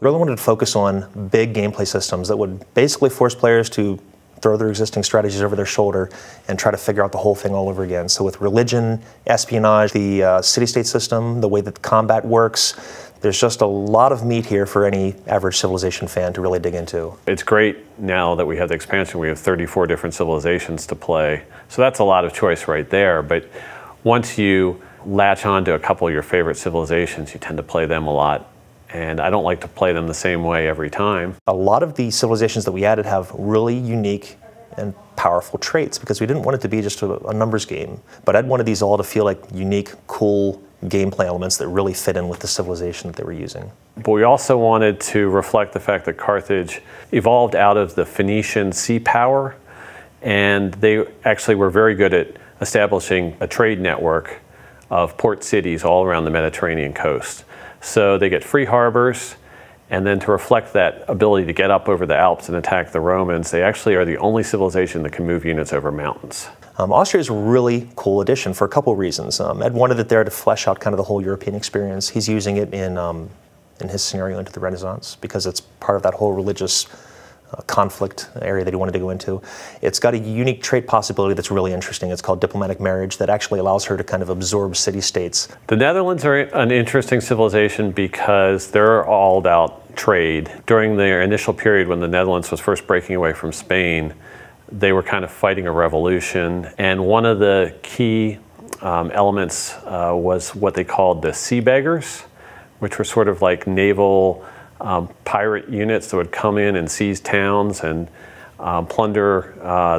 We really wanted to focus on big gameplay systems that would basically force players to throw their existing strategies over their shoulder and try to figure out the whole thing all over again. So with religion, espionage, the city-state system, the way that combat works, there's just a lot of meat here for any average Civilization fan to really dig into. It's great now that we have the expansion. We have 34 different civilizations to play. So that's a lot of choice right there. But once you latch on to a couple of your favorite civilizations, you tend to play them a lot. And I don't like to play them the same way every time. A lot of the civilizations that we added have really unique and powerful traits because we didn't want it to be just a numbers game. But I'd wanted these all to feel like unique, cool gameplay elements that really fit in with the civilization that they were using. But we also wanted to reflect the fact that Carthage evolved out of the Phoenician sea power, and they actually were very good at establishing a trade network of port cities all around the Mediterranean coast. So they get free harbors, and then to reflect that ability to get up over the Alps and attack the Romans, they actually are the only civilization that can move units over mountains. Austria is a really cool addition for a couple of reasons. Ed wanted it there to flesh out kind of the whole European experience. He's using it in his scenario into the Renaissance because it's part of that whole religious conflict area that he wanted to go into. It's got a unique trait possibility that's really interesting. It's called diplomatic marriage that actually allows her to kind of absorb city-states. The Netherlands are an interesting civilization because they're all about trade. During their initial period when the Netherlands was first breaking away from Spain, they were kind of fighting a revolution, and one of the key elements was what they called the sea beggars, which were sort of like naval pirate units that would come in and seize towns and plunder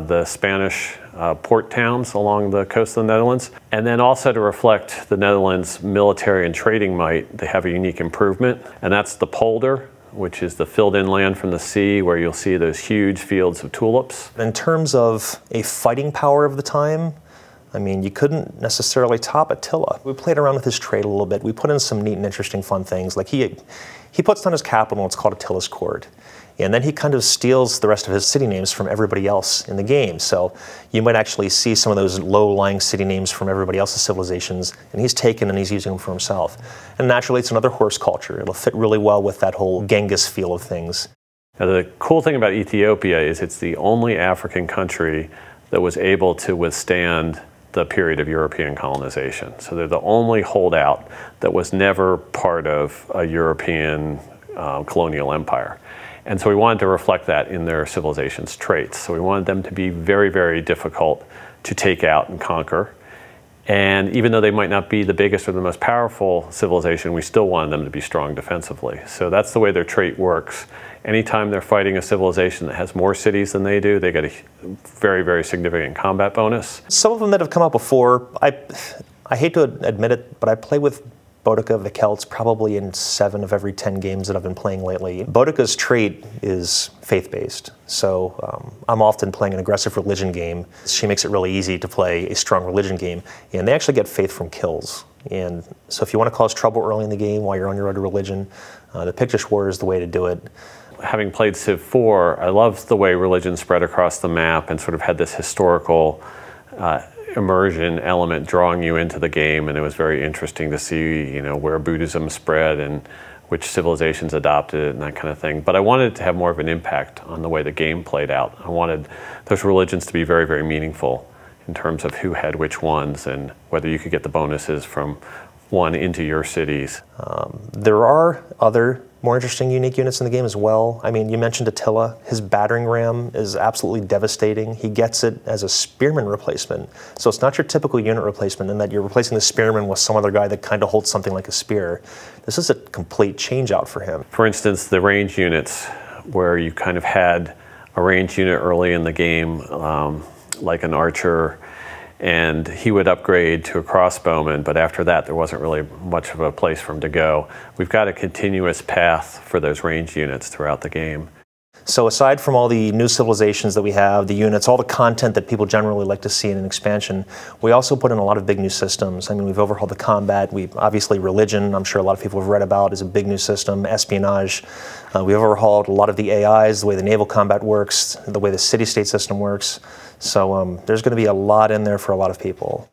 the Spanish port towns along the coast of the Netherlands. And then also to reflect the Netherlands' military and trading might, they have a unique improvement, and that's the polder, which is the filled-in land from the sea where you'll see those huge fields of tulips. In terms of a fighting power of the time, I mean, you couldn't necessarily top Attila. We played around with his trade a little bit. We put in some neat and interesting fun things. Like he puts down his capital, it's called Attila's Court. And then he kind of steals the rest of his city names from everybody else in the game. So you might actually see some of those low-lying city names from everybody else's civilizations, and he's taken and he's using them for himself. And naturally, it's another horse culture. It'll fit really well with that whole Genghis feel of things. Now, the cool thing about Ethiopia is it's the only African country that was able to withstand the period of European colonization. So they're the only holdout that was never part of a European colonial empire. And so we wanted to reflect that in their civilization's traits. So we wanted them to be very, very difficult to take out and conquer. And even though they might not be the biggest or the most powerful civilization, we still wanted them to be strong defensively. So that's the way their trait works. Anytime they're fighting a civilization that has more cities than they do, they get a very, very significant combat bonus. Some of them that have come out before, I hate to admit it, but I play with Boudica the Celts probably in 7 of every 10 games that I've been playing lately. Boudica's trait is faith-based, so I'm often playing an aggressive religion game. She makes it really easy to play a strong religion game, and they actually get faith from kills. And so if you want to cause trouble early in the game while you're on your road to religion, the Pictish War is the way to do it. Having played Civ 4, I loved the way religion spread across the map and sort of had this historical immersion element drawing you into the game, and it was very interesting to see, you know, where Buddhism spread and which civilizations adopted it and that kind of thing. But I wanted it to have more of an impact on the way the game played out. I wanted those religions to be very, very meaningful in terms of who had which ones and whether you could get the bonuses from one into your cities. There are other more interesting, unique units in the game as well. I mean, you mentioned Attila. His battering ram is absolutely devastating. He gets it as a spearman replacement. So it's not your typical unit replacement in that you're replacing the spearman with some other guy that kind of holds something like a spear. This is a complete change out for him. For instance, the range units, where you kind of had a range unit early in the game, like an archer, and he would upgrade to a crossbowman, but after that there wasn't really much of a place for him to go. We've got a continuous path for those range units throughout the game. So aside from all the new civilizations that we have, the units, all the content that people generally like to see in an expansion, we also put in a lot of big new systems. I mean, we've overhauled the combat. Obviously religion, I'm sure a lot of people have read about, is a big new system. Espionage. We've overhauled a lot of the AIs, the way the naval combat works, the way the city-state system works. So there's going to be a lot in there for a lot of people.